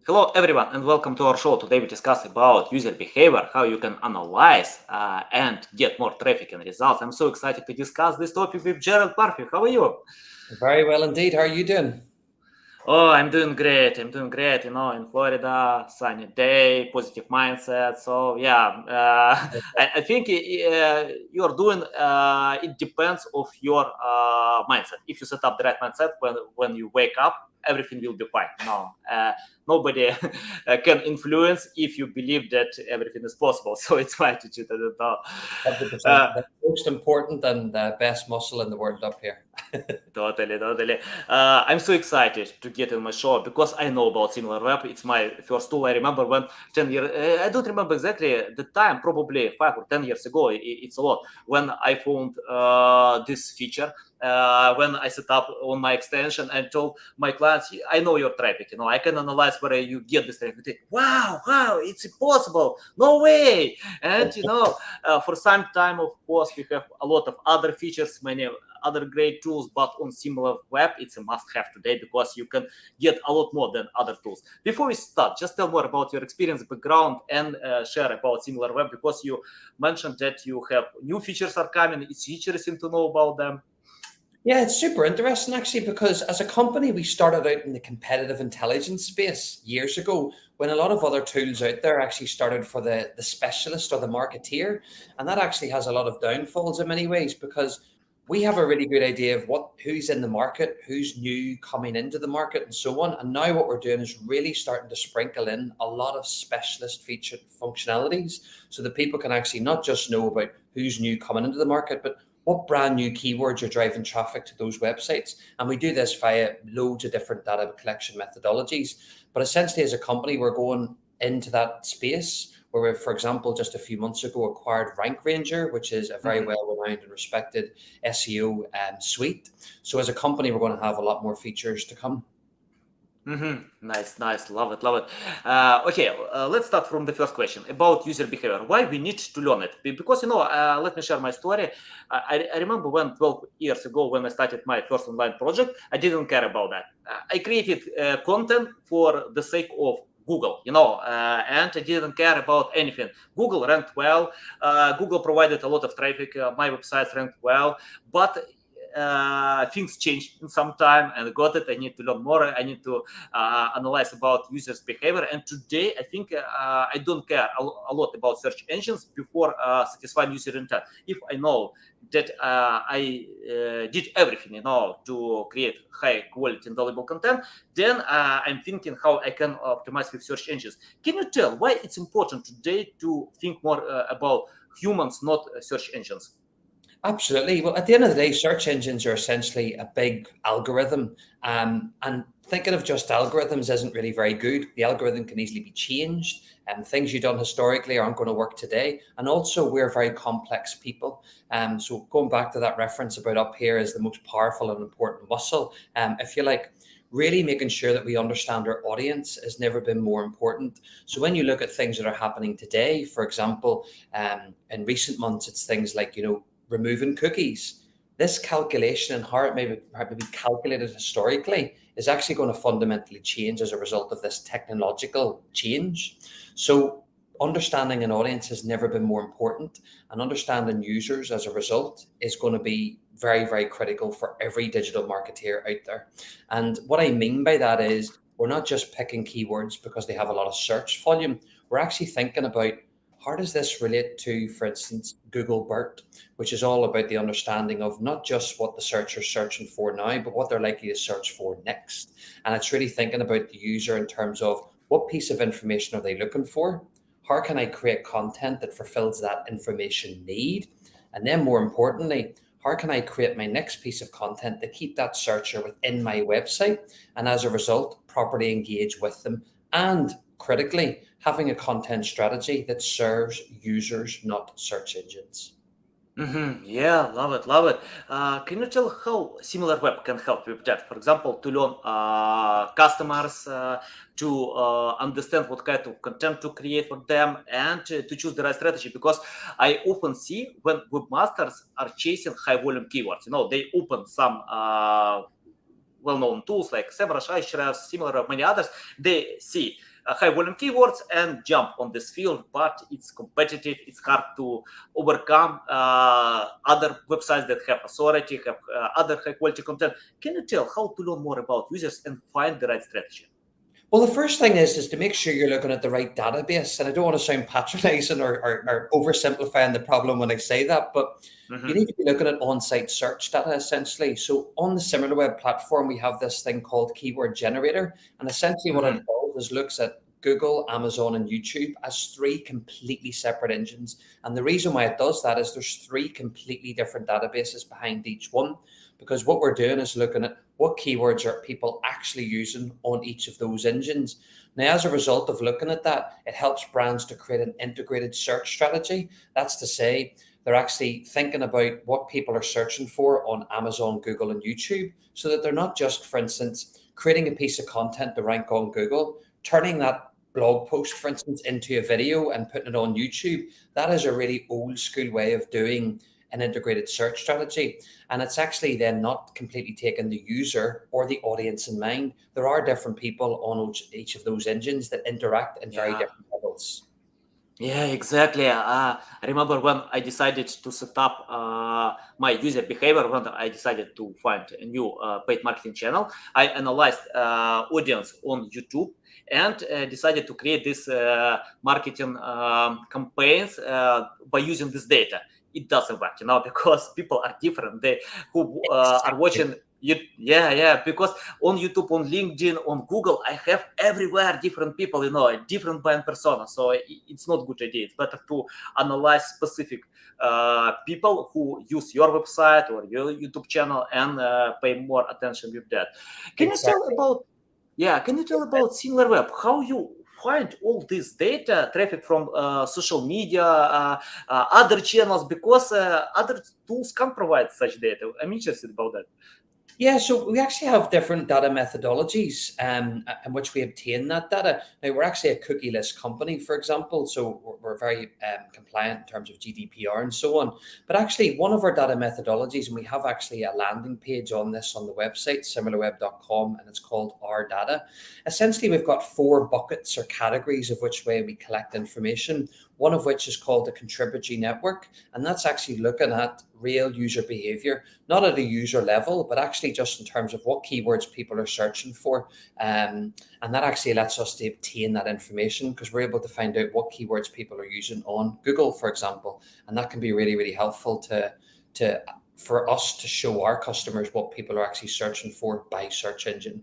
Hello everyone and welcome to our show. Today we discuss about user behavior, how you can analyze and get more traffic and results. I'm so excited to discuss this topic with Gerald Murphy. How are you? Very well indeed. How are you doing? Oh, I'm doing great. I'm doing great. In Florida, sunny day, positive mindset. So yeah, I think you're doing. It depends of your mindset. If you set up the right mindset when you wake up, everything will be fine. Nobody can influence if you believe that everything is possible. So it's my attitude. I don't know. 100%. The most important and best muscle in the world up here. Totally. I'm so excited to get in my show because I know about SimilarWeb. It's my first tool. I remember when 10 years, I don't remember exactly the time, probably 5 or 10 years ago. It's a lot. When I found this feature, when I set up on my extension and told my clients, I know your traffic, I can analyze where you get this traffic. Wow, it's impossible. No way. And, for some time, of course, we have a lot of other features, many other great tools, but on SimilarWeb, it's a must-have today because you can get a lot more than other tools. Before we start, just tell more about your experience, background, and share about SimilarWeb because you mentioned that you have new features are coming. It's interesting to know about them. Yeah, it's super interesting actually because as a company, we started out in the competitive intelligence space years ago when a lot of other tools out there actually started for the specialist or the marketeer. And that actually has a lot of downfalls in many ways because we have a really good idea of who's in the market, who's new coming into the market and so on. And now what we're doing is really starting to sprinkle in a lot of specialist featured functionalities so that people can actually not just know about who's new coming into the market, but what brand new keywords are driving traffic to those websites. And we do this via loads of different data collection methodologies. But essentially, as a company, we're going into that space where we, for example, just a few months ago acquired Rank Ranger, which is a very well-renowned and respected SEO suite. So as a company, we're going to have a lot more features to come. Nice. Love it. Okay, let's start from the first question about user behavior. Why we need to learn it? Because, let me share my story. I remember when 12 years ago, when I started my first online project, I didn't care about that. I created content for the sake of Google, and I didn't care about anything. Google ranked well. Google provided a lot of traffic. My websites ranked well, but things changed in some time and got it. I need to learn more. I need to analyze about users' behavior. And today, I think I don't care a lot about search engines before satisfying user intent. If I know that I did everything, to create high quality and valuable content, then I'm thinking how I can optimize with search engines. Can you tell why it's important today to think more about humans, not search engines? Absolutely. Well, at the end of the day, search engines are essentially a big algorithm. And thinking of just algorithms isn't really very good. The algorithm can easily be changed, and things you've done historically aren't going to work today. And also, we're very complex people. So going back to that reference about up here is the most powerful and important muscle. If you like, really making sure that we understand our audience has never been more important. So when you look at things that are happening today, for example, in recent months, it's things like, removing cookies. This calculation and how it may be calculated historically is actually going to fundamentally change as a result of this technological change. So understanding an audience has never been more important, and understanding users as a result is going to be very, very critical for every digital marketeer out there. And what I mean by that is we're not just picking keywords because they have a lot of search volume. We're actually thinking about how does this relate to, for instance, Google BERT, which is all about the understanding of not just what the searcher's searching for now, but what they're likely to search for next. And it's really thinking about the user in terms of what piece of information are they looking for? How can I create content that fulfills that information need? And then more importantly, how can I create my next piece of content to keep that searcher within my website and as a result, properly engage with them, and critically, having a content strategy that serves users, not search engines. Yeah, love it. Can you tell how SimilarWeb can help with that? For example, to learn customers, to understand what kind of content to create for them, and to choose the right strategy. Because I often see when webmasters are chasing high volume keywords, they open some well-known tools like SEMrush, Ahrefs, similar many others. They see high volume keywords and jump on this field, but it's competitive. It's hard to overcome other websites that have authority, have other high quality content. Can you tell how to learn more about users and find the right strategy? Well, the first thing is to make sure you're looking at the right database. And I don't want to sound patronizing or oversimplifying the problem when I say that, but you need to be looking at on-site search data essentially. So on the SimilarWeb platform, we have this thing called Keyword Generator. And essentially what it does is looks at Google, Amazon, and YouTube as three completely separate engines. And the reason why it does that is there's three completely different databases behind each one, because what we're doing is looking at what keywords are people actually using on each of those engines. Now, as a result of looking at that, it helps brands to create an integrated search strategy. That's to say, they're actually thinking about what people are searching for on Amazon, Google, and YouTube, so that they're not just, for instance, creating a piece of content to rank on Google, turning that blog post, for instance, into a video and putting it on YouTube. That is a really old school way of doing an integrated search strategy. And it's actually then not completely taking the user or the audience in mind. There are different people on each of those engines that interact in very different levels. Yeah, exactly. I remember when I decided to set up my user behavior, when I decided to find a new paid marketing channel, I analyzed audience on YouTube and decided to create this marketing campaigns by using this data. It doesn't work, because people are different. They who are watching because on YouTube, on LinkedIn, on Google, I have everywhere different people, a different buying persona. So it's not a good idea. It's better to analyze specific people who use your website or your YouTube channel and pay more attention with that. Can you tell about SimilarWeb? How you find all this data, traffic from social media, other channels, because other tools can't provide such data. I'm interested about that. Yeah, so we actually have different data methodologies in which we obtain that data. Now, we're actually a cookie-less company, for example, so we're very compliant in terms of GDPR and so on. But actually, one of our data methodologies, and we have actually a landing page on this on the website, similarweb.com, and it's called Our Data. Essentially, we've got 4 buckets or categories of which way we collect information, one of which is called the contributory network, and that's actually looking at real user behavior, not at a user level, but actually just in terms of what keywords people are searching for. And that actually lets us to obtain that information because we're able to find out what keywords people are using on Google, for example. And that can be really, really helpful for us to show our customers what people are actually searching for by search engine.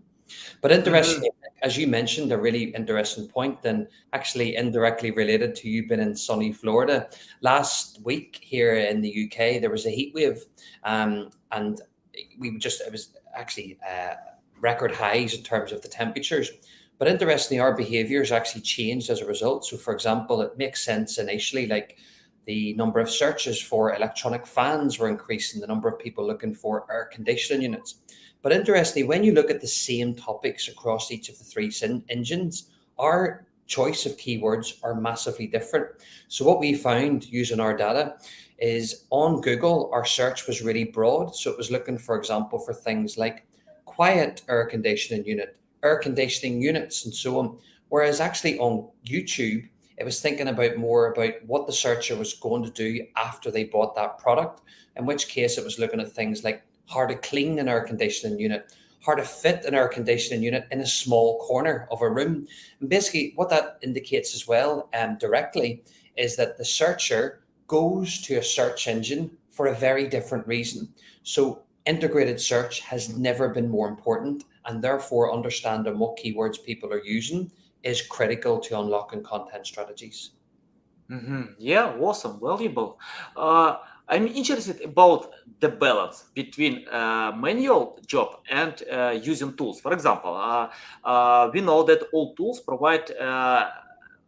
But interestingly, as you mentioned, a really interesting point, and actually indirectly related to you being in sunny Florida. Last week here in the UK, there was a heat wave, and it was actually record highs in terms of the temperatures. But interestingly, our behaviour has actually changed as a result. So, for example, it makes sense initially, like the number of searches for electronic fans were increasing, the number of people looking for air conditioning units. But interestingly, when you look at the same topics across each of the 3 engines, our choice of keywords are massively different. So what we found using our data is on Google, our search was really broad. So it was looking, for example, for things like quiet air conditioning unit, air conditioning units, and so on. Whereas actually on YouTube, it was thinking more about what the searcher was going to do after they bought that product, in which case it was looking at things like how to clean an air conditioning unit, how to fit an air conditioning unit in a small corner of a room. And basically what that indicates as well directly is that the searcher goes to a search engine for a very different reason. So integrated search has never been more important, and therefore understanding what keywords people are using is critical to unlocking content strategies. Yeah, awesome, valuable. I'm interested about the balance between manual job and using tools. For example, we know that all tools provide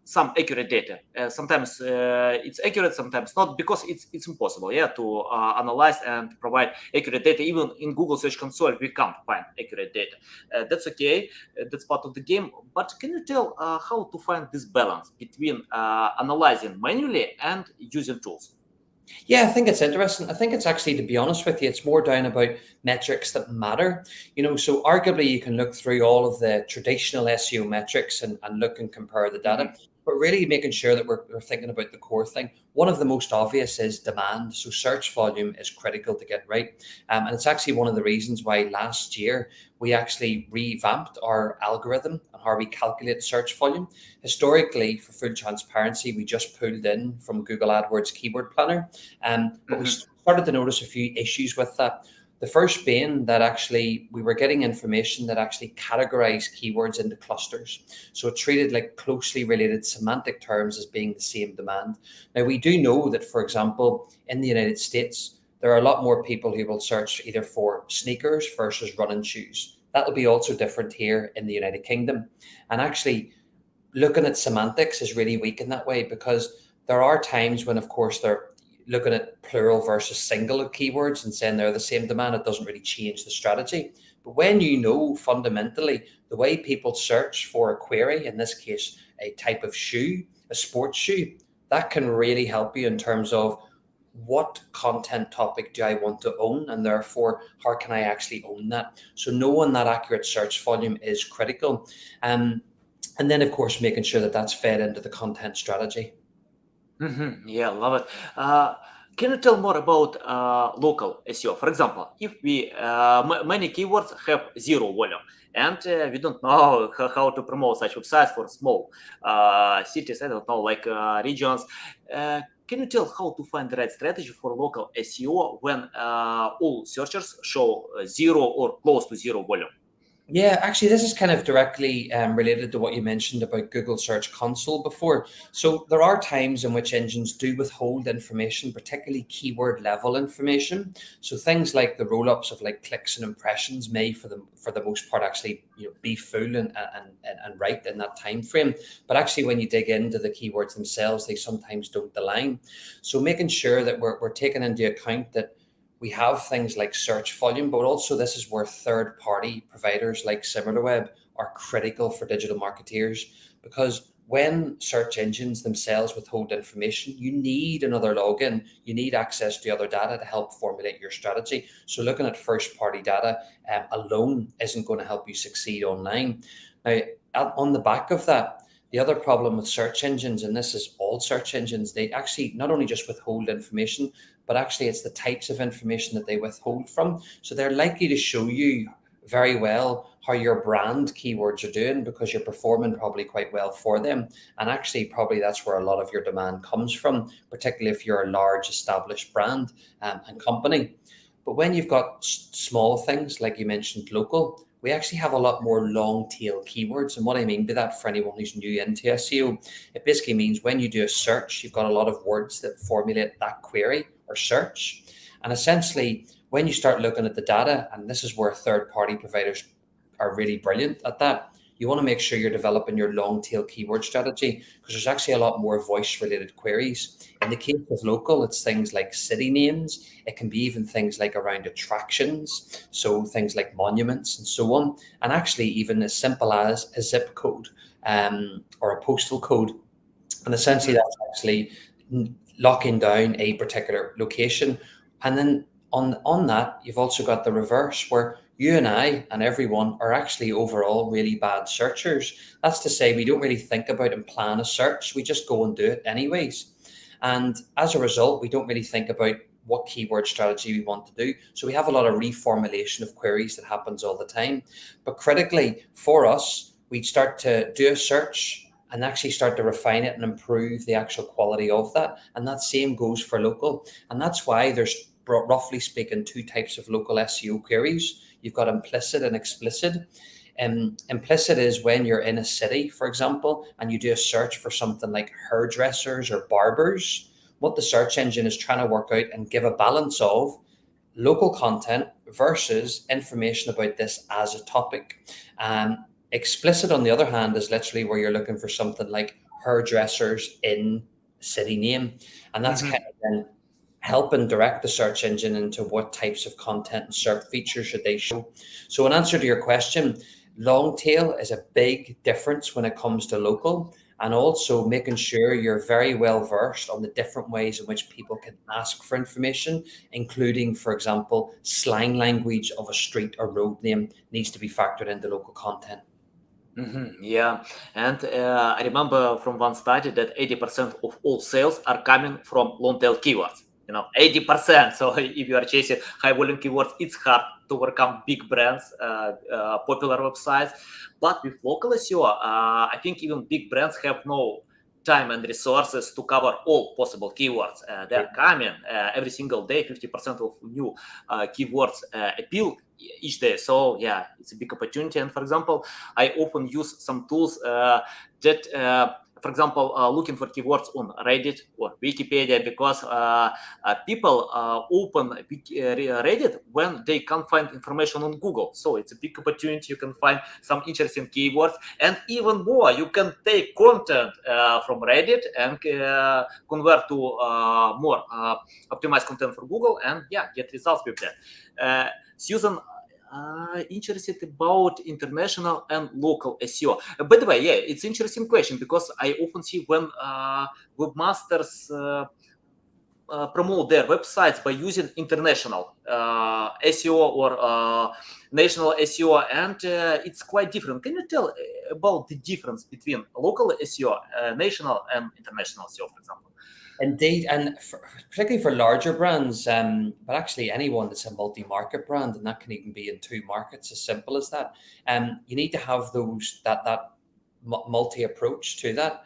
some accurate data. Sometimes it's accurate, sometimes not, because it's impossible, to analyze and provide accurate data. Even in Google Search Console, we can't find accurate data. That's okay. That's part of the game. But can you tell how to find this balance between analyzing manually and using tools? Yeah, I think it's interesting. I think it's actually, to be honest with you, it's more down about metrics that matter. So arguably you can look through all of the traditional SEO metrics and look and compare the data, Mhm. but really making sure that we're thinking about the core thing. One of the most obvious is demand. So search volume is critical to get right. And it's actually one of the reasons why last year we actually revamped our algorithm and how we calculate search volume. Historically, for full transparency, we just pulled in from Google AdWords Keyword Planner. But we Mhm. started to notice a few issues with that. The first being that actually we were getting information that actually categorized keywords into clusters. So it treated like closely related semantic terms as being the same demand. Now, we do know that, for example, in the United States, there are a lot more people who will search either for sneakers versus running shoes. That'll be also different here in the United Kingdom. And actually, looking at semantics is really weak in that way, because there are times when, of course, they're looking at plural versus single keywords and saying they're the same demand. It doesn't really change the strategy. But when fundamentally the way people search for a query, in this case, a type of shoe, a sports shoe, that can really help you in terms of what content topic do I want to own, and therefore how can I actually own that. So knowing that accurate search volume is critical. And then, of course, making sure that that's fed into the content strategy. Yeah, love it. Can you tell more about local SEO? For example, if we many keywords have zero volume, and we don't know how to promote such websites for small cities, I don't know, like regions. Can you tell how to find the right strategy for local SEO when all searchers show zero or close to zero volume? Yeah, actually, this is kind of directly related to what you mentioned about Google Search Console before. So there are times in which engines do withhold information, particularly keyword level information. So things like the roll-ups of like clicks and impressions may, for the most part, actually be full and right in that time frame. But actually, when you dig into the keywords themselves, they sometimes don't align. So making sure that we're taking into account that we have things like search volume, but also this is where third-party providers like SimilarWeb are critical for digital marketeers, because when search engines themselves withhold information, you need another login, you need access to other data to help formulate your strategy. So looking at first-party data alone isn't going to help you succeed online. Now, on the back of that, the other problem with search engines, and this is all search engines, they actually not only just withhold information, but actually it's the types of information that they withhold from. So they're likely to show you very well how your brand keywords are doing, because you're performing probably quite well for them. And actually, probably that's where a lot of your demand comes from, particularly if you're a large established brand and company. But when you've got small things, like you mentioned, local, we actually have a lot more long tail keywords. And what I mean by that, for anyone who's new into SEO, it basically means when you do a search, you've got a lot of words that formulate that query or search. And essentially, when you start looking at the data, and this is where third party providers are really brilliant at that, you want to make sure you're developing your long tail keyword strategy, because there's actually a lot more voice related queries. In the case of local, it's things like city names. It can be even things like around attractions. So things like monuments and so on. And actually even as simple as a zip code or a postal code. And essentially Mhm. that's actually locking down a particular location. And then on that, you've also got the reverse, where you and I and everyone are actually overall really bad searchers. That's to say, we don't really think about and plan a search. We just go and do it anyways. And as a result, we don't really think about what keyword strategy we want to do. So we have a lot of reformulation of queries that happens all the time. But critically for us, we start to do a search and actually start to refine it and improve the actual quality of that. And that same goes for local. And that's why there's, roughly speaking, two types of local SEO queries. You've got implicit and explicit. Implicit is when you're in a city, for example, and you do a search for something like hairdressers or barbers. What the search engine is trying to work out and give a balance of local content versus information about this as a topic. Explicit, on the other hand, is literally where you're looking for something like hairdressers in city name. And that's kind Mhm. of then helping direct the search engine into what types of content and search features should they show. So in answer to your question, long tail is a big difference when it comes to local. and also making sure you're very well versed on the different ways in which people can ask for information, including, for example, slang language of a street or road name needs to be factored into local content. Yeah, and I remember from one study that 80% of all sales are coming from long tail keywords. 80%. So if you are chasing high volume keywords, it's hard to overcome big brands, popular websites. But with local SEO, I think even big brands have no time and resources to cover all possible keywords. They are coming every single day. 50% of new keywords appeal each day. So yeah, it's a big opportunity. And for example, I often use some tools that, for example, looking for keywords on Reddit or Wikipedia, because people open Reddit when they can't find information on Google. So it's a big opportunity. You can find some interesting keywords, and even more, you can take content from Reddit and convert to more optimized content for Google, and yeah, get results with that. Susan, interested about international and local SEO. By the way, yeah, it's interesting question, because I often see when webmasters promote their websites by using international SEO or national SEO, and it's quite different. Can you tell about the difference between local SEO, national and international SEO, for example? Indeed, and particularly for larger brands, but actually anyone that's a multi-market brand, and that can even be in 2 markets, as simple as that. You need to have that multi-approach to that.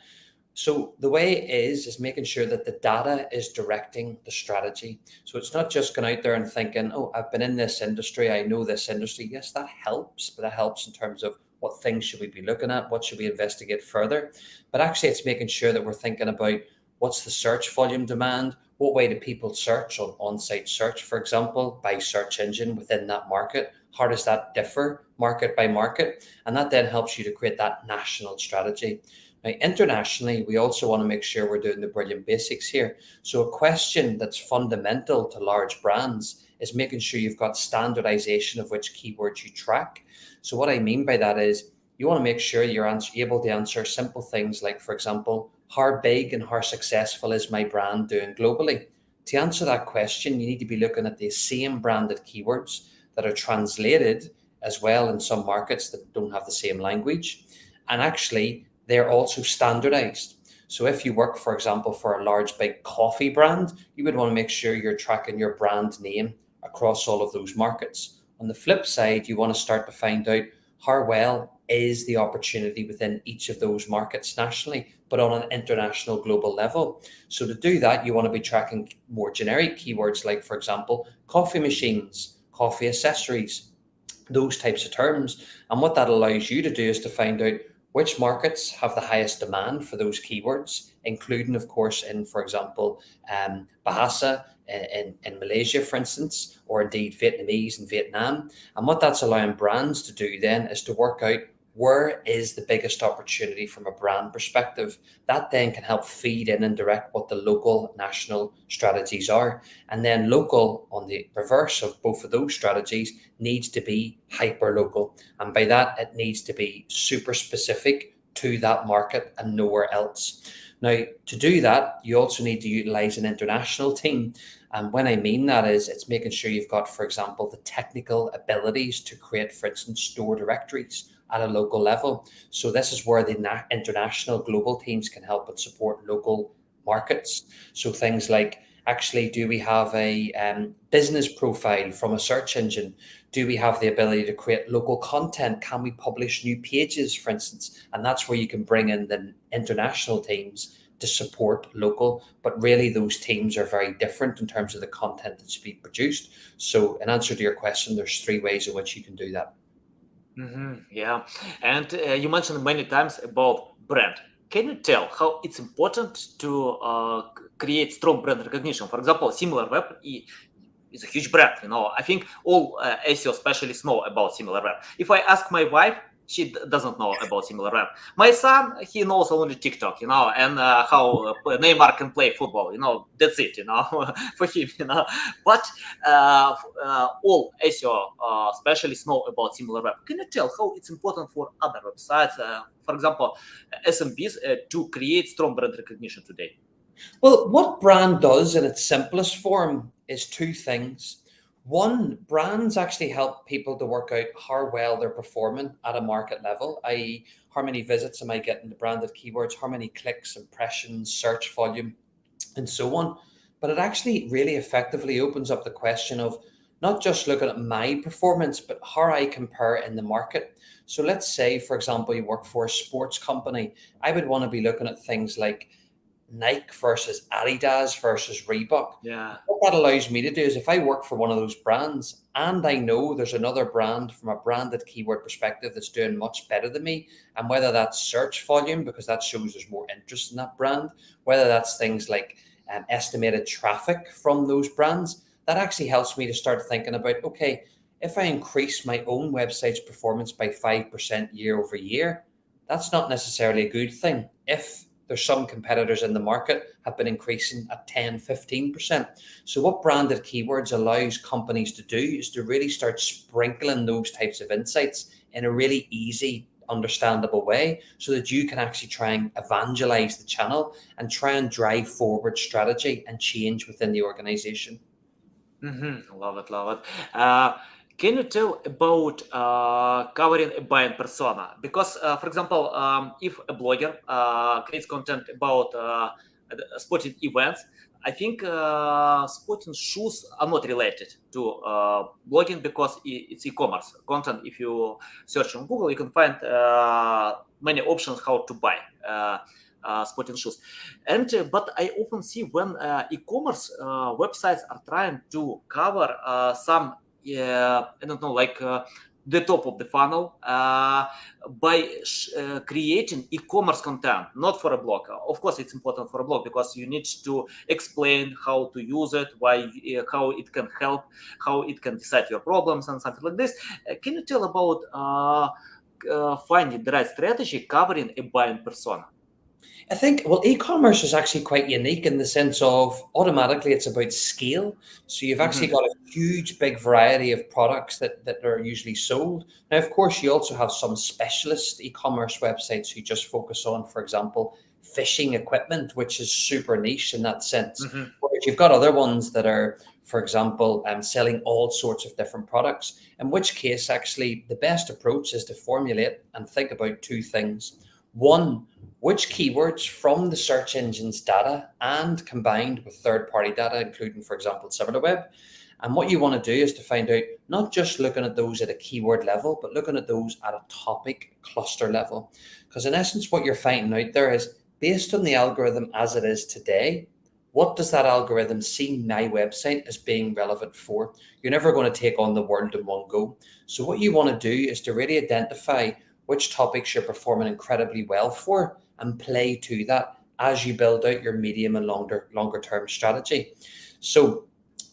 So the way it is making sure that the data is directing the strategy. So it's not just going out there and thinking, oh, I've been in this industry, I know this industry. Yes, that helps, but that helps in terms of what things should we be looking at, what should we investigate further. But actually, it's making sure that we're thinking about what's the search volume demand, what way do people search on-site search, for example, by search engine within that market. How does that differ market by market? And that then helps you to create that national strategy. Now, internationally, we also want to make sure we're doing the brilliant basics here. So a question that's fundamental to large brands is making sure you've got standardization of which keywords you track. So what I mean by that is you want to make sure you're able to answer simple things like, for example, how big and how successful is my brand doing globally? To answer that question, you need to be looking at the same branded keywords that are translated as well in some markets that don't have the same language. And actually, they're also standardized. So if you work, for example, for a large, big coffee brand, you would want to make sure you're tracking your brand name across all of those markets. On the flip side, you want to start to find out how well is the opportunity within each of those markets nationally, but on an international global level. So to do that, you want to be tracking more generic keywords like, for example, coffee machines, coffee accessories, those types of terms. And what that allows you to do is to find out which markets have the highest demand for those keywords, including, of course, in, for example, Bahasa in Malaysia, for instance, or indeed Vietnamese in Vietnam. And what that's allowing brands to do then is to work out where is the biggest opportunity from a brand perspective. That then can help feed in and direct what the local national strategies are. And then local, on the reverse of both of those strategies, needs to be hyper local. And by that, it needs to be super specific to that market and nowhere else. Now, to do that, you also need to utilize an international team. And when I mean that is, it's making sure you've got, for example, the technical abilities to create, for instance, store directories at a local level. So this is where the international global teams can help and support local markets. So things like, actually, do we have a business profile from a search engine? Do we have the ability to create local content? Can we publish new pages, for instance? And that's where you can bring in the international teams to support local. But really, those teams are very different in terms of the content that's being produced. So in answer to your question, there's 3 ways in which you can do that. Yeah, and you mentioned many times about brand. Can you tell how it's important to create strong brand recognition? For example, SimilarWeb is a huge brand. I think all SEO specialists know about SimilarWeb. If I ask my wife, she doesn't know about similar web. My son, he knows only TikTok, and how Neymar can play football, that's it, for him, But all SEO specialists know about similar web. Can you tell how it's important for other websites, for example, SMBs, to create strong brand recognition today? Well, what brand does in its simplest form is two things. One, brands actually help people to work out how well they're performing at a market level, i.e., how many visits am I getting to branded keywords, how many clicks, impressions, search volume, and so on. But it actually really effectively opens up the question of not just looking at my performance, but how I compare in the market. So let's say, for example, you work for a sports company. I would want to be looking at things like Nike versus Adidas versus Reebok. Yeah. What that allows me to do is if I work for one of those brands and I know there's another brand from a branded keyword perspective that's doing much better than me, and whether that's search volume, because that shows there's more interest in that brand, whether that's things like estimated traffic from those brands, that actually helps me to start thinking about, okay, if I increase my own website's performance by 5% year over year, that's not necessarily a good thing. If there's some competitors in the market have been increasing at 10, 15%. So what branded keywords allows companies to do is to really start sprinkling those types of insights in a really easy, understandable way so that you can actually try and evangelize the channel and try and drive forward strategy and change within the organization. Love it, love it. Can you tell about covering a buying persona? Because, for example, if a blogger creates content about sporting events, I think sporting shoes are not related to blogging because it's e-commerce content. If you search on Google, you can find many options how to buy sporting shoes. And but I often see when e-commerce websites are trying to cover some I don't know, like the top of the funnel by creating e-commerce content, not for a blog. Of course, it's important for a blog because you need to explain how to use it, why, how it can help, how it can decide your problems and something like this. Can you tell about finding the right strategy covering a buying persona? I think, well, e-commerce is actually quite unique in the sense of automatically it's about scale. So you've actually got a huge, big variety of products that are usually sold. Now, of course, you also have some specialist e-commerce websites who just focus on, for example, fishing equipment, which is super niche in that sense. Whereas you've got other ones that are, for example, selling all sorts of different products, in which case, actually, the best approach is to formulate and think about two things. One, which keywords from the search engine's data and combined with third-party data, including, for example, SimilarWeb. And what you want to do is to find out, not just looking at those at a keyword level, but looking at those at a topic cluster level. Because in essence, what you're finding out there is, based on the algorithm as it is today, what does that algorithm see my website as being relevant for? You're never going to take on the world in one go. So what you want to do is to really identify which topics you're performing incredibly well for and play to that as you build out your medium and longer term strategy. So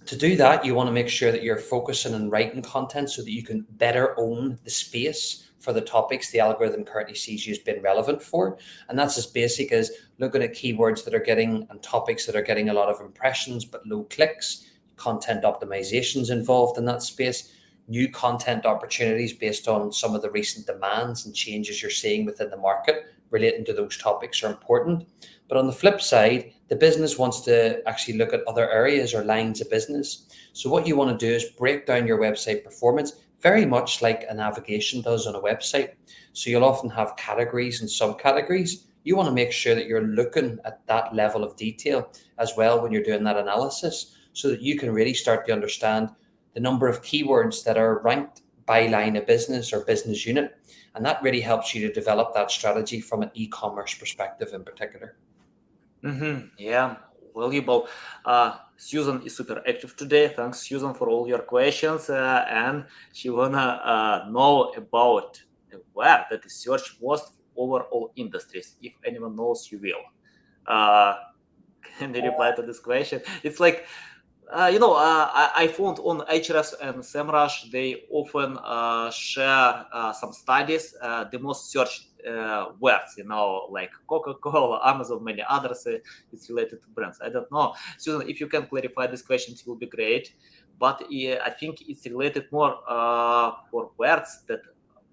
to do that, you want to make sure that you're focusing on writing content so that you can better own the space for the topics the algorithm currently sees you as being relevant for. And that's as basic as looking at keywords that are getting and topics that are getting a lot of impressions but low clicks, content optimizations involved in that space, new content opportunities based on some of the recent demands and changes you're seeing within the market relating to those topics are important. But on the flip side, the business wants to actually look at other areas or lines of business. So what you want to do is break down your website performance very much like a navigation does on a website. So you'll often have categories and subcategories. You want to make sure that you're looking at that level of detail as well when you're doing that analysis so that you can really start to understand the number of keywords that are ranked by line of business or business unit. And that really helps you to develop that strategy from an e-commerce perspective in particular. Yeah, valuable. Susan is super active today. Thanks, Susan, for all your questions. And she wanna know about a web that is searched most over all industries. If anyone knows, you will. Can you reply to this question? It's like I found on Ahrefs and SEMrush, they often share some studies, the most searched words, like Coca-Cola, Amazon, many others. It's related to brands. I don't know. Susan, if you can clarify this question, it will be great. But I think it's related more for words that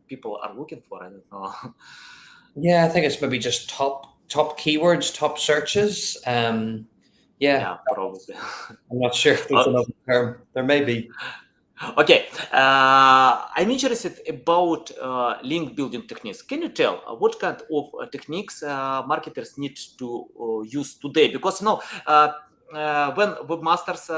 people are looking for. I don't know. Yeah, I think it's maybe just top keywords, top searches. Yeah, Yeah, probably. I'm not sure if there's another term. There may be. Okay, I'm interested about link building techniques. Can you tell what kind of techniques marketers need to use today? Because when webmasters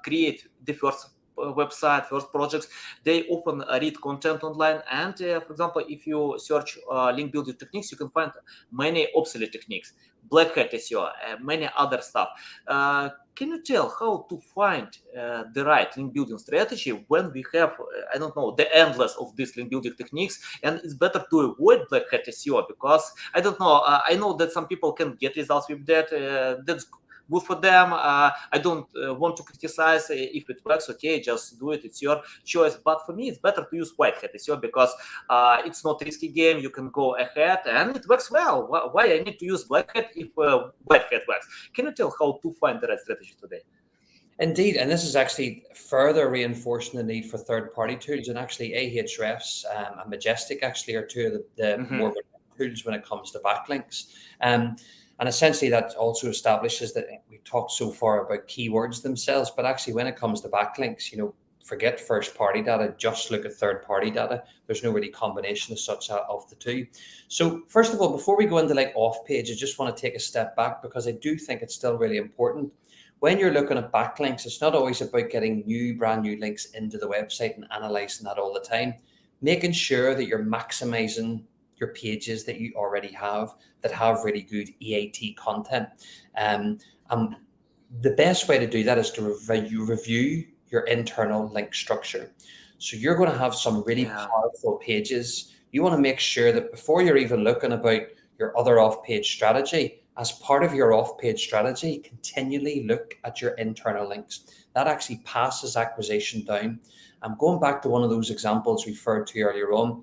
create the first website, first projects, they often read content online. And for example, if you search link building techniques, you can find many obsolete techniques, black hat SEO, many other stuff. Can you tell how to find the right link building strategy when we have, I don't know, the endless of these link building techniques, and it's better to avoid black hat SEO because I don't know. I know that some people can get results with that. That's good for them. I don't want to criticize if it works. Okay, just do it. It's your choice. But for me, it's better to use white hat SEO because it's not risky game. You can go ahead and it works well. Why I need to use black hat if white hat works? Can you tell how to find the right strategy today? Indeed, and this is actually further reinforcing the need for third-party tools. And actually, Ahrefs and Majestic actually are two of the more tools when it comes to backlinks. And essentially, that also establishes that we've talked so far about keywords themselves, but actually, when it comes to backlinks, forget first-party data, just look at third-party data. There's no really combination as such of the two. So first of all, before we go into like off-page, I just want to take a step back because I do think it's still really important. When you're looking at backlinks, it's not always about getting brand new links into the website and analyzing that all the time. Making sure that you're maximizing your pages that you already have that have really good EAT content. And the best way to do that is to review your internal link structure. So you're going to have some really powerful pages. You want to make sure that before you're even looking about your other off-page strategy, as part of your off-page strategy, continually look at your internal links. That actually passes acquisition down. I'm going back to one of those examples referred to earlier on,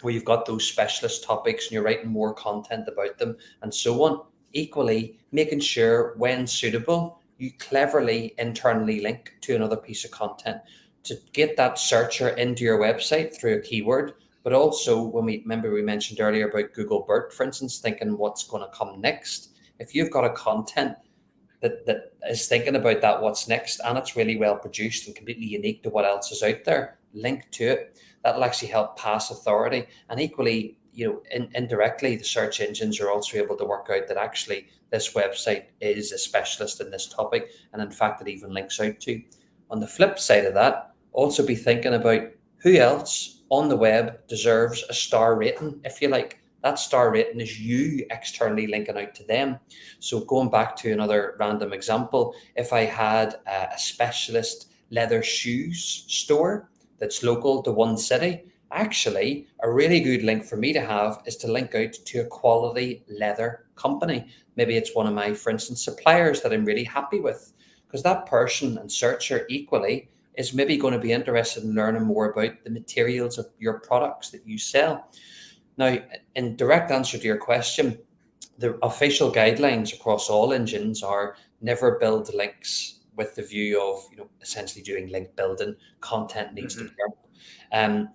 where you've got those specialist topics and you're writing more content about them and so on. Equally, making sure when suitable, you cleverly internally link to another piece of content to get that searcher into your website through a keyword. But also, when we mentioned earlier about Google BERT, for instance, thinking what's going to come next. If you've got a content that is thinking about that, what's next, and it's really well produced and completely unique to what else is out there, link to it. That'll actually help pass authority. And equally, indirectly, the search engines are also able to work out that actually this website is a specialist in this topic. And in fact, it even links out to. On the flip side of that, also be thinking about who else on the web deserves a star rating, if you like. That star rating is you externally linking out to them. So going back to another random example, if I had a specialist leather shoes store that's local to one city, actually a really good link for me to have is to link out to a quality leather company. Maybe it's one of my, for instance, suppliers that I'm really happy with, because that person and searcher equally is maybe going to be interested in learning more about the materials of your products that you sell. Now, in direct answer to your question, the official guidelines across all engines are never build links with the view of, essentially doing link building. Content needs to be earned.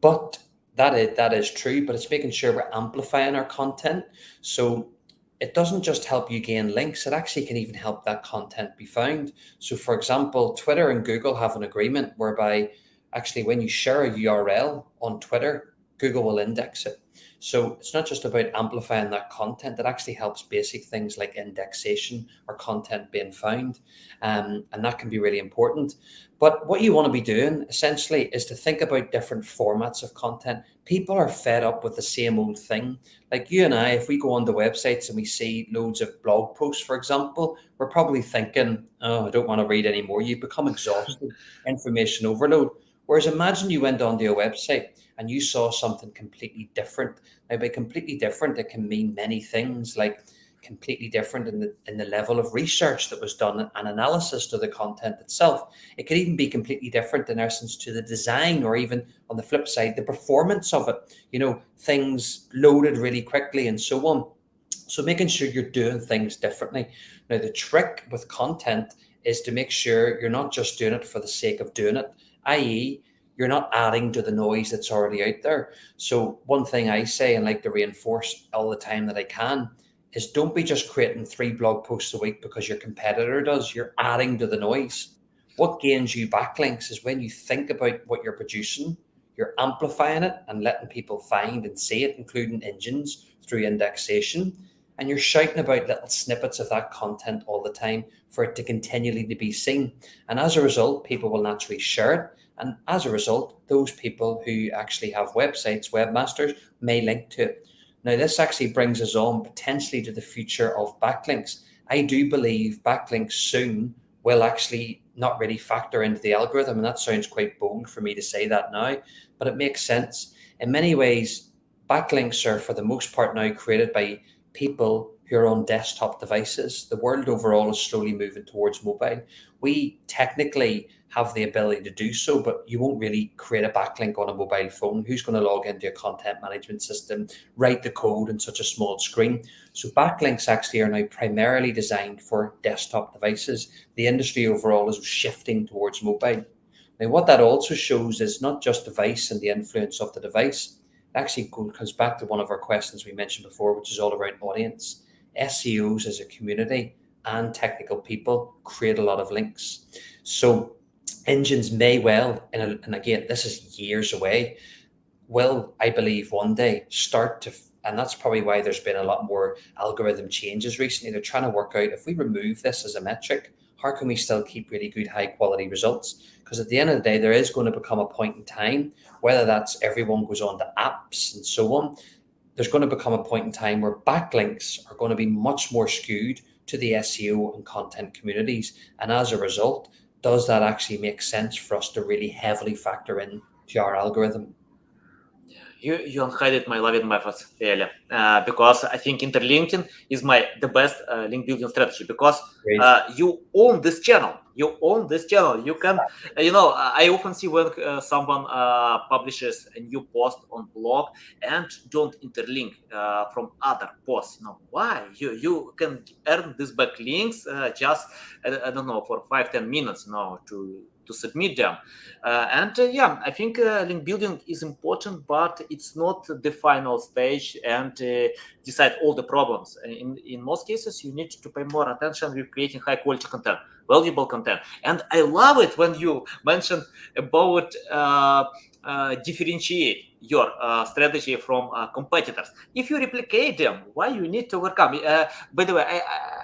But that is true, but it's making sure we're amplifying our content. So it doesn't just help you gain links, it actually can even help that content be found. So for example, Twitter and Google have an agreement whereby actually when you share a URL on Twitter, Google will index it. So it's not just about amplifying that content, it actually helps basic things like indexation or content being found. And that can be really important. But what you want to be doing essentially is to think about different formats of content. People are fed up with the same old thing. Like you and I, if we go on the websites and we see loads of blog posts, for example, we're probably thinking, oh, I don't want to read anymore. You become exhausted, information overload. Whereas imagine you went onto a website and you saw something completely different. Now, by completely different, it can mean many things. Like completely different in the level of research that was done and analysis to the content itself. It could even be completely different in essence to the design, or even on the flip side, the performance of it, things loaded really quickly and so on. So making sure you're doing things differently. Now, the trick with content is to make sure you're not just doing it for the sake of doing it, i.e., you're not adding to the noise that's already out there. So one thing I say and like to reinforce all the time that I can is don't be just creating 3 blog posts a week because your competitor does. You're adding to the noise. What gains you backlinks is when you think about what you're producing, you're amplifying it and letting people find and see it, including engines through indexation. And you're shouting about little snippets of that content all the time for it to continually to be seen. And as a result, people will naturally share it. And as a result, those people who actually have websites, webmasters, may link to it. Now, this actually brings us on potentially to the future of backlinks. I do believe backlinks soon will actually not really factor into the algorithm. And that sounds quite bold for me to say that now, but it makes sense. In many ways, backlinks are for the most part now created by people who are on desktop devices. The world overall is slowly moving towards mobile. We technically have the ability to do so, but you won't really create a backlink on a mobile phone. Who's going to log into a content management system, write the code in such a small screen? So backlinks actually are now primarily designed for desktop devices. The industry overall is shifting towards mobile. Now, what that also shows is not just device and the influence of the device. It actually comes back to one of our questions we mentioned before, which is all around audience. SEOs as a community and technical people create a lot of links. So engines may well, and again, this is years away, will, I believe, one day start to, and that's probably why there's been a lot more algorithm changes recently. They're trying to work out, if we remove this as a metric, how can we still keep really good, high quality results? Because at the end of the day, there is going to become a point in time, whether that's everyone goes on to apps and so on, there's going to become a point in time where backlinks are going to be much more skewed to the SEO and content communities. And as a result, does that actually make sense for us to really heavily factor in to our algorithm? You unhided my loving methods, really, because I think interlinking is the best link building strategy, because you own this channel. You own this channel. You can, I often see when someone publishes a new post on blog and don't interlink from other posts. Why? You can earn these backlinks just, I don't know, for 5-10 minutes, to submit them. I think link building is important, but it's not the final stage and decide all the problems. In most cases, you need to pay more attention with creating high quality content, valuable content. And I love it when you mentioned about differentiate your strategy from competitors. If you replicate them, why you need to overcome? By the way,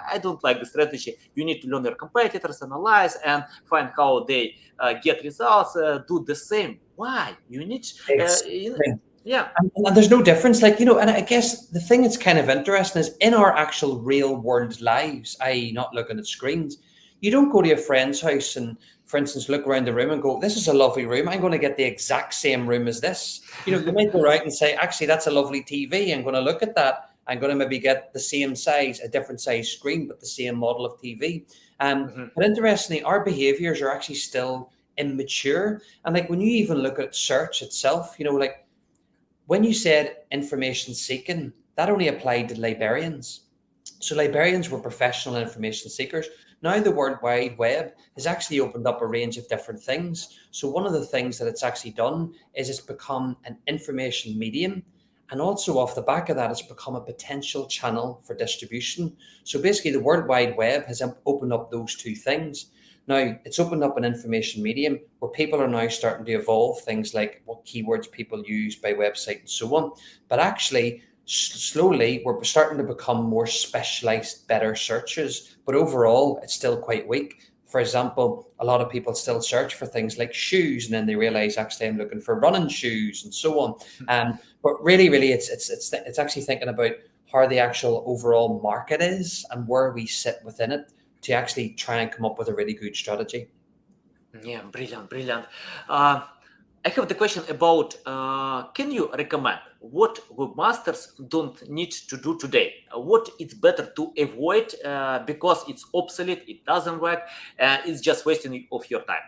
I don't like the strategy. You need to learn your competitors, analyze, and find how they get results. Do the same. Why? You need. Yeah. And there's no difference, and I guess the thing that's kind of interesting is in our actual real world lives, i.e. not looking at screens, you don't go to a friend's house and, for instance, look around the room and go, this is a lovely room. I'm going to get the exact same room as this. You might go out and say, actually, that's a lovely TV. I'm going to look at that. I'm going to maybe get the same size, a different size screen, but the same model of TV. But interestingly, our behaviors are actually still immature. And when you even look at search itself, when you said information seeking, that only applied to librarians. So librarians were professional information seekers. Now the World Wide Web has actually opened up a range of different things. So one of the things that it's actually done is it's become an information medium. And also off the back of that, it's become a potential channel for distribution. So basically the World Wide Web has opened up those two things. Now, it's opened up an information medium where people are now starting to evolve things like what keywords people use by website and so on. But actually, slowly, we're starting to become more specialized, better searches. But overall, it's still quite weak. For example, a lot of people still search for things like shoes, and then they realize, actually, I'm looking for running shoes and so on. But really, it's actually thinking about how the actual overall market is and where we sit within it, to actually try and come up with a really good strategy. Yeah, brilliant. I have the question about, can you recommend what webmasters don't need to do today? What it's better to avoid because it's obsolete, it doesn't work, it's just wasting of your time.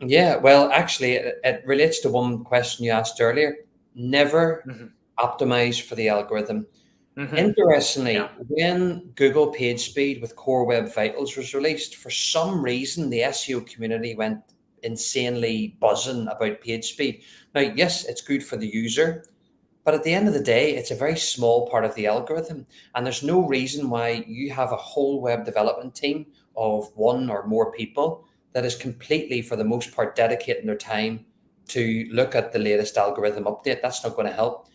Yeah, well, actually, it relates to one question you asked earlier. Never Mhm. optimize for the algorithm. Mhm. Yeah. Interestingly, when Google PageSpeed with Core Web Vitals was released, for some reason the SEO community went insanely buzzing about PageSpeed. Now, yes, it's good for the user, but at the end of the day, it's a very small part of the algorithm. And there's no reason why you have a whole web development team of one or more people that is completely, for the most part, dedicating their time to look at the latest algorithm update. That's not going to help.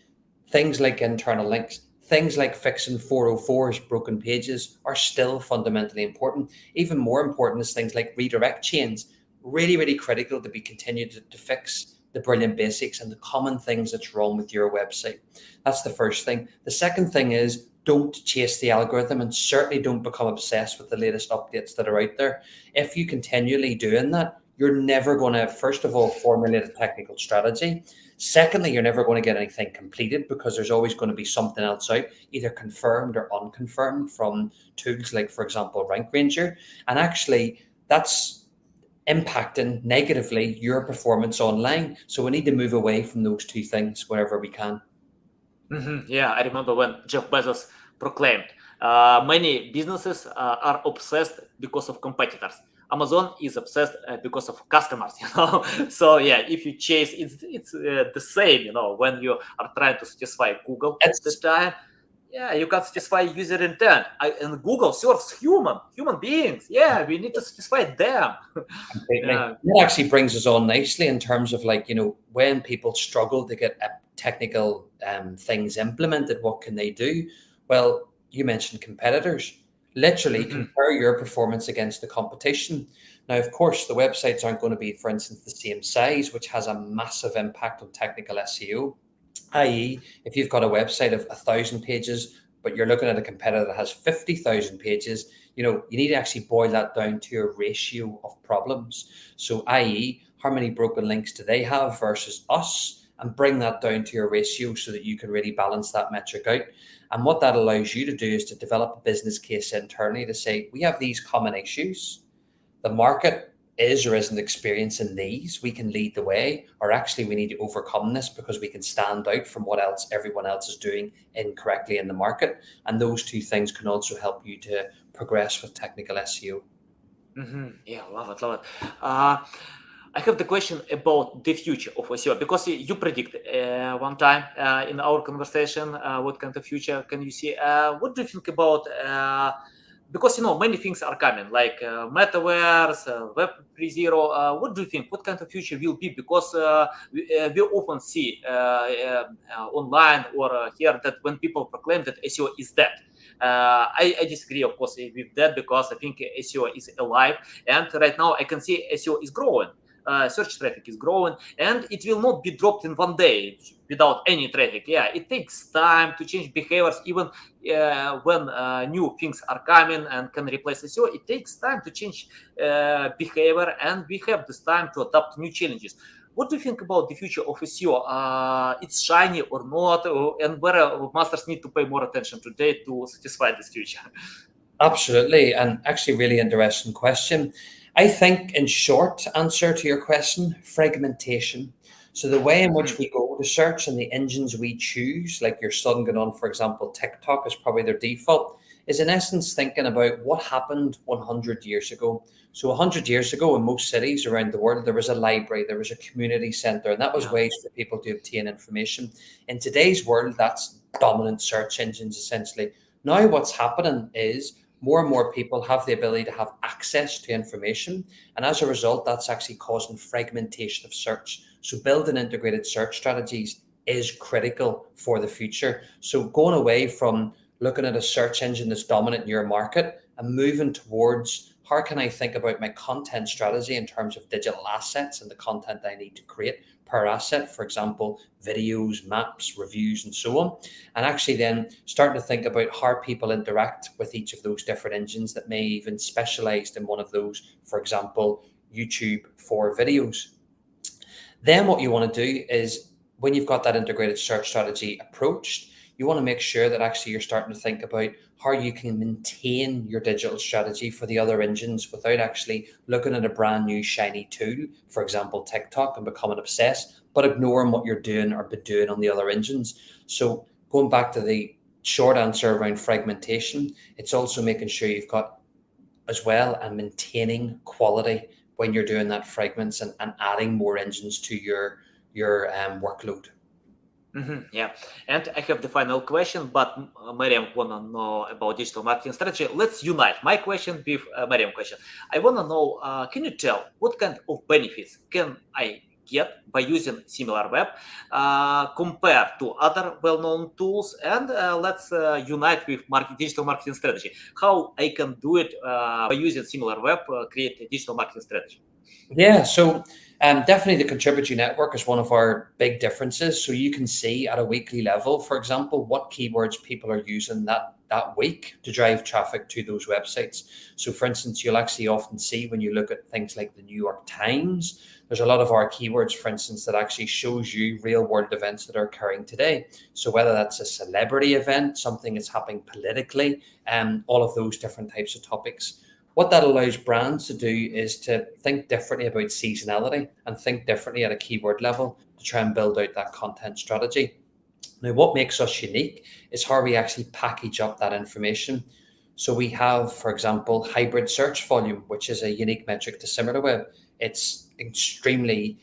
Things like internal links, things like fixing 404's broken pages are still fundamentally important. Even more important is things like redirect chains. Really, really critical to be continued to fix the brilliant basics and the common things that's wrong with your website. That's the first thing. The second thing is don't chase the algorithm, and certainly don't become obsessed with the latest updates that are out there. If you continually doing that, you're never going to, first of all, formulate a technical strategy. Secondly, you're never going to get anything completed because there's always going to be something else out, either confirmed or unconfirmed from tools like, for example, Rank Ranger. And actually, that's impacting negatively your performance online. So we need to move away from those two things wherever we can. Yeah, I remember when Jeff Bezos proclaimed many businesses are obsessed because of competitors. Amazon is obsessed because of customers, So yeah, if you chase, it's the same, when you are trying to satisfy Google at the It's time. Yeah, you can satisfy user intent. And Google serves human beings. Yeah, we need to satisfy them. completely. Yeah. That actually brings us on nicely in terms of, like, when people struggle to get technical things implemented, what can they do? Well, you mentioned competitors. Literally Mhm. compare your performance against the competition. Now, of course, the websites aren't going to be, for instance, the same size, which has a massive impact on technical SEO. I.e., if you've got a website of 1,000 pages, but you're looking at a competitor that has 50,000 pages, you need to actually boil that down to a ratio of problems. So, i.e., how many broken links do they have versus us, and bring that down to your ratio so that you can really balance that metric out. And what that allows you to do is to develop a business case internally to say, we have these common issues. The market is or isn't experiencing these. We can lead the way, or actually we need to overcome this because we can stand out from what else everyone else is doing incorrectly in the market. And those two things can also help you to progress with technical SEO. Yeah, love it, love it. Uh, I have the question about the future of SEO because you predict one time in our conversation what kind of future can you see. What do you think about? Because many things are coming, like metaverse, Web 3.0. What do you think? What kind of future will be? Because we often see online or hear that when people proclaim that SEO is dead. I disagree, of course, with that because I think SEO is alive, and right now I can see SEO is growing. Search traffic is growing, and it will not be dropped in one day without any traffic. Yeah, it takes time to change behaviors. Even when new things are coming and can replace SEO, it takes time to change behavior, and we have this time to adapt new challenges. What do you think about the future of SEO? It's shiny or not, and where masters need to pay more attention today to satisfy this future? Absolutely. And actually, really interesting question. I think, in short answer to your question, fragmentation. So, the way in which we go to search and the engines we choose, like your son going on, for example, TikTok is probably their default, is in essence thinking about what happened 100 years ago. So, 100 years ago, in most cities around the world, there was a library, there was a community center, and that was Yeah. ways for people to obtain information. In today's world, that's dominant search engines essentially. Now, what's happening is more and more people have the ability to have access to information. And as a result, that's actually causing fragmentation of search. So building integrated search strategies is critical for the future. So going away from looking at a search engine that's dominant in your market and moving towards, how can I think about my content strategy in terms of digital assets and the content I need to create per asset, for example, videos, maps, reviews, and so on. And actually then starting to think about how people interact with each of those different engines that may even specialized in one of those, for example, YouTube for videos. Then what you want to do is, when you've got that integrated search strategy approached, you want to make sure that actually you're starting to think about how you can maintain your digital strategy for the other engines without actually looking at a brand new shiny tool, for example, TikTok, and becoming obsessed, but ignoring what you're doing or been doing on the other engines. So going back to the short answer around fragmentation, it's also making sure you've got as well and maintaining quality when you're doing that fragments and adding more engines to your workload. Yeah, and I have the final question, but Mariam wanna know about digital marketing strategy. Let's unite my question with Mariam question. I wanna know, can you tell what kind of benefits can I get by using similar web compared to other well-known tools? And let's unite with digital marketing strategy. How I can do it by using similar web, create a digital marketing strategy. Yeah, so definitely the contributory network is one of our big differences. So you can see at a weekly level, for example, what keywords people are using that week to drive traffic to those websites. So for instance, you'll actually often see when you look at things like the New York Times, there's a lot of our keywords, for instance, that actually shows you real world events that are occurring today. So whether that's a celebrity event, something that's happening politically, all of those different types of topics. What that allows brands to do is to think differently about seasonality and think differently at a keyword level to try and build out that content strategy. Now, what makes us unique is how we actually package up that information. So we have, for example, hybrid search volume, which is a unique metric to SimilarWeb. It's extremely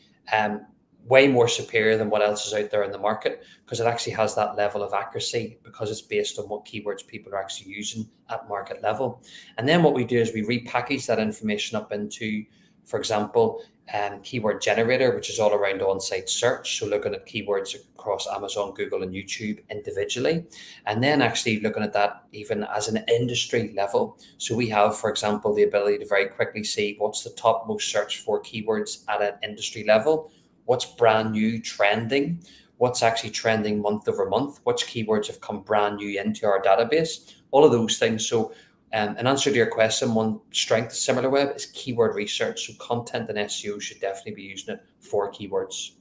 way more superior than what else is out there in the market, because it actually has that level of accuracy because it's based on what keywords people are actually using at market level. And then what we do is we repackage that information up into, for example, keyword generator, which is all around on-site search. So looking at keywords across Amazon, Google, and YouTube individually, and then actually looking at that even as an industry level. So we have, for example, the ability to very quickly see what's the top most searched for keywords at an industry level, what's brand new trending, what's actually trending month over month, which keywords have come brand new into our database, all of those things. So in answer to your question, one strength of SimilarWeb is keyword research. So content and SEO should definitely be using it for keywords.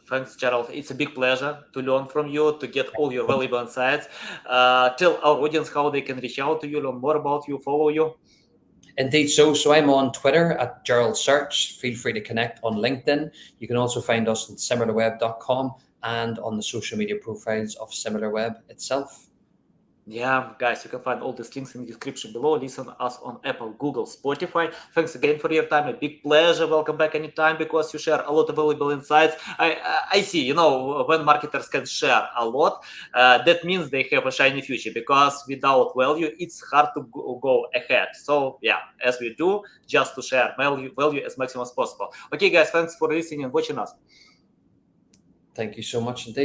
Thanks, Gerald. It's a big pleasure to learn from you, to get all your valuable insights. Tell our audience how they can reach out to you, learn more about you, follow you. Indeed. So I'm on Twitter at Gerald Search. Feel free to connect on LinkedIn. You can also find us on similarweb.com and on the social media profiles of SimilarWeb itself. Yeah, guys, you can find all these links in the description below. Listen to us on Apple, Google, Spotify. Thanks again for your time. A big pleasure. Welcome back anytime, because you share a lot of valuable insights. I see, when marketers can share a lot, that means they have a shiny future, because without value, it's hard to go ahead. So yeah, as we do, just to share value as maximum as possible. Okay, guys, thanks for listening and watching us. Thank you so much indeed.